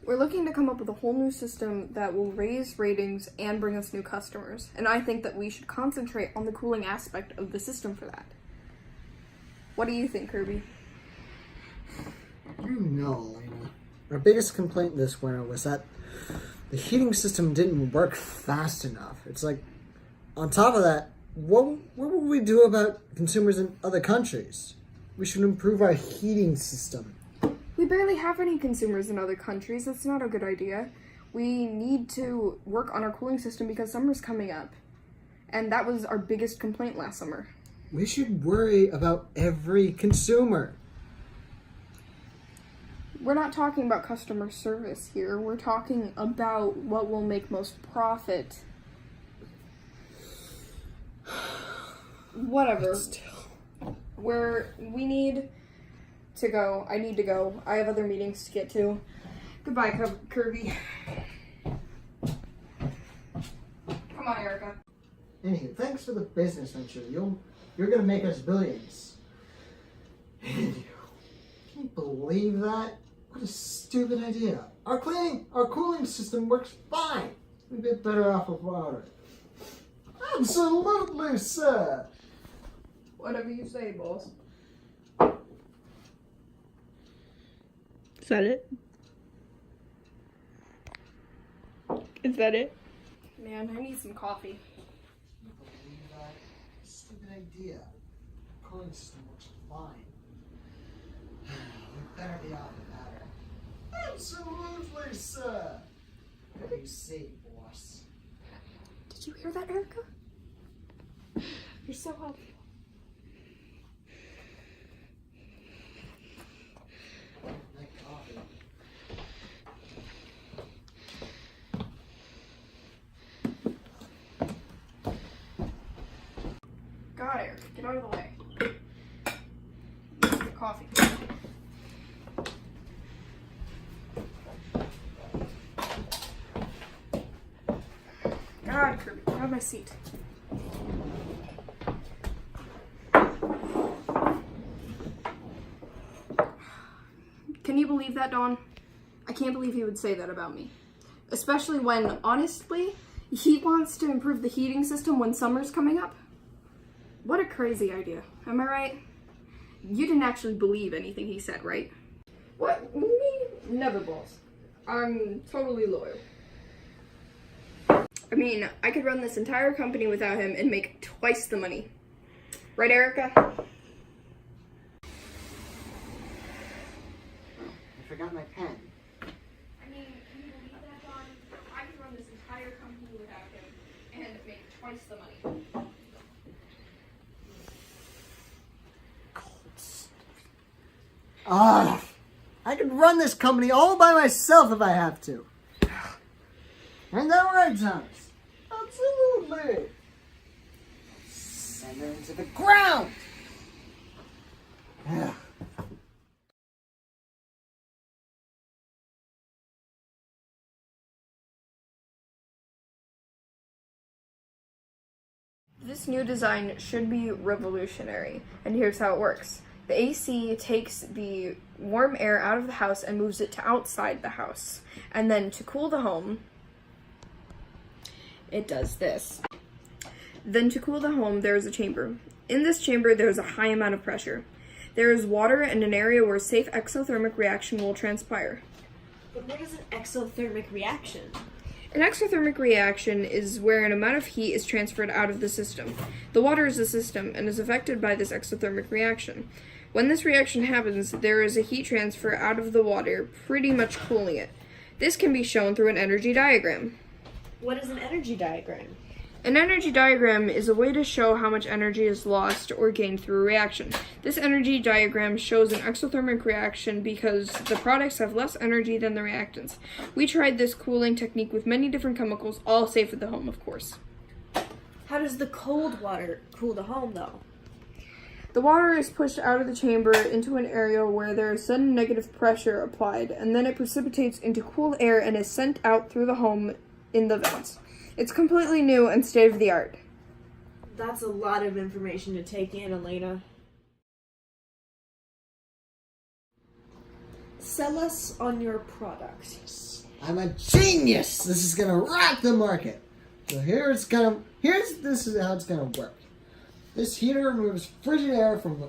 We're looking to come up with a whole new system that will raise ratings and bring us new customers, and I think that we should concentrate on the cooling aspect of the system for that. What do you think, Kirby? You know, Elena, our biggest complaint this winter was that the heating system didn't work fast enough. It's like, on top of that, what will we do about consumers in other countries? We should improve our heating system. We barely have any consumers in other countries. That's not a good idea. We need to work on our cooling system because summer's coming up. And that was our biggest complaint last summer. We should worry about every consumer. We're not talking about customer service here. We're talking about what will make most profit. Whatever. We need to go. I need to go. I have other meetings to get to. Goodbye, Kirby. Come on, Erica. Anywho, thanks for the business venture. You're gonna make us billions. Anywho, can you believe that? What a stupid idea. Our cooling system works fine. We'd be better off without it. Absolutely, sir. Whatever you say, boss. Is that it? Is that it? Man, I need some coffee. Can you believe that? Stupid idea. Our cooling system works fine. We better be off without her. Absolutely, sir. What do you say, boss? Did you hear that, Erica? You're so helpful. That coffee. God, Erica, get out of the way. Get coffee. God, Kirby, get out of my seat. Can you believe that, Dawn? I can't believe he would say that about me. Especially when, honestly, he wants to improve the heating system when summer's coming up. What a crazy idea. Am I right? You didn't actually believe anything he said, right? What? Me? Never, boss. I'm totally loyal. I mean, I could run this entire company without him and make twice the money. Right, Erica? I forgot my pen. I mean, can you believe that, John? I could run this entire company without him and make twice the money. I could run this company all by myself if I have to. Ain't that right, Thomas? Absolutely. Send her into the ground. This new design should be revolutionary, and here's how it works. The AC takes the warm air out of the house and moves it to outside the house. And then to cool the home, it does this. Then to cool the home, there is a chamber. In this chamber, there is a high amount of pressure. There is water and an area where a safe exothermic reaction will transpire. But what is an exothermic reaction? An exothermic reaction is where an amount of heat is transferred out of the system. The water is the system and is affected by this exothermic reaction. When this reaction happens, there is a heat transfer out of the water, pretty much cooling it. This can be shown through an energy diagram. What is an energy diagram? An energy diagram is a way to show how much energy is lost or gained through a reaction. This energy diagram shows an exothermic reaction because the products have less energy than the reactants. We tried this cooling technique with many different chemicals, all safe at the home, of course. How does the cold water cool the home, though? The water is pushed out of the chamber into an area where there is sudden negative pressure applied, and then it precipitates into cool air and is sent out through the home in the vents. It's completely new and state-of-the-art. That's a lot of information to take in, Elena. Sell us on your product. I'm a genius. This is gonna rock the market. So this is how it's gonna work. This heater removes frigid air from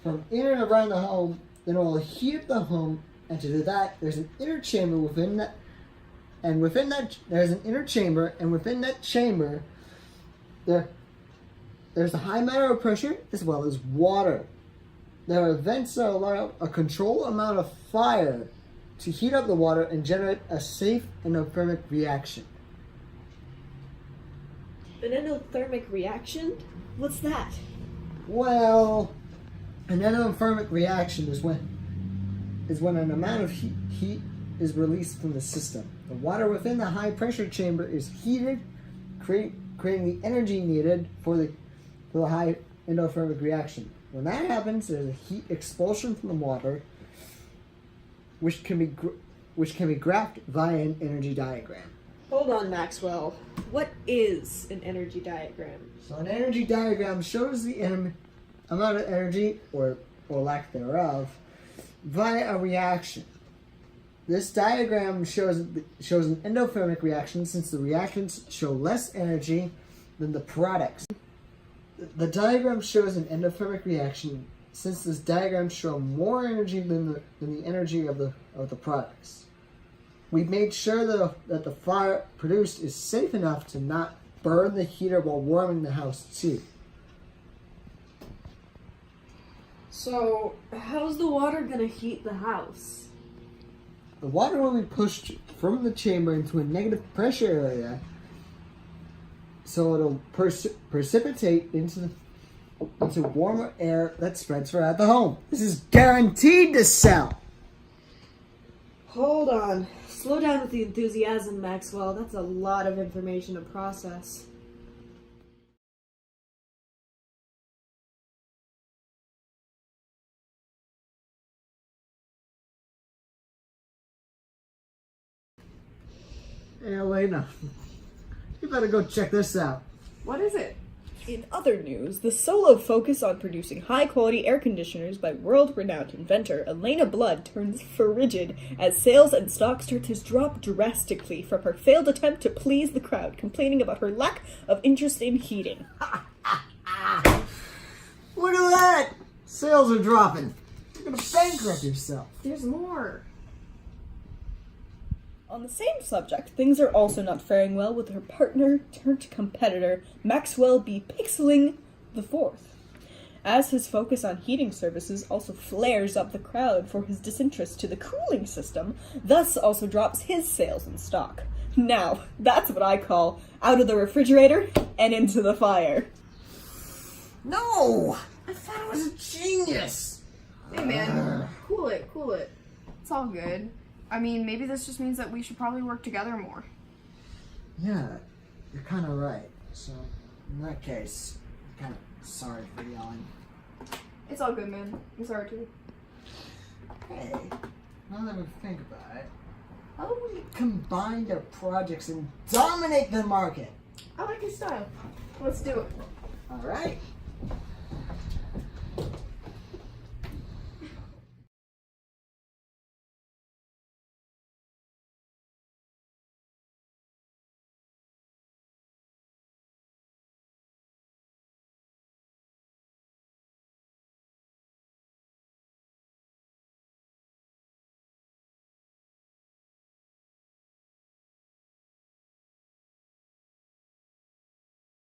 in and around the home. Then it will heat up the home, and to do that, there's an inner chamber within that. And within that, there's an inner chamber, and within that chamber, there's a high matter of pressure as well as water. There are vents that allow a controlled amount of fire to heat up the water and generate a safe endothermic reaction. An endothermic reaction? What's that? Well, an endothermic reaction is when an amount of heat is released from the system. The water within the high pressure chamber is heated, creating the energy needed for the high endothermic reaction. When that happens, there's a heat expulsion from the water, which can be graphed via an energy diagram. Hold on, Maxwell. What is an energy diagram? So an energy diagram shows the amount of energy, or lack thereof, via a reaction. This diagram shows an endothermic reaction since the reactions show less energy than the products. The diagram shows an endothermic reaction since this diagram shows more energy than the energy of the products. We've made sure that the fire produced is safe enough to not burn the heater while warming the house too. So, how's the water gonna heat the house? The water will be pushed from the chamber into a negative pressure area, so it'll precipitate into warmer air that spreads throughout the home. This is guaranteed to sell. Hold on. Slow down with the enthusiasm, Maxwell. That's a lot of information to process. Hey, Elena, you better go check this out. What is it? In other news, the solo focus on producing high-quality air conditioners by world-renowned inventor Elena Blood turns frigid as sales and stock start to drop drastically from her failed attempt to please the crowd, complaining about her lack of interest in heating. Look at that! Sales are dropping. You're gonna bankrupt yourself. There's more. On the same subject, things are also not faring well with her partner turned competitor, Maxwell B. Pixeling IV, as his focus on heating services also flares up the crowd for his disinterest to the cooling system, thus also drops his sales and stock. Now, that's what I call out of the refrigerator and into the fire. No! I thought I was a genius! Hey man, cool it. It's all good. I mean, maybe this just means that we should probably work together more. Yeah, you're kind of right. So, in that case, I'm kind of sorry for yelling. It's all good, man. I'm sorry too. Hey, now that we think about it, how do we combine their projects and dominate the market? I like his style. Let's do it. All right.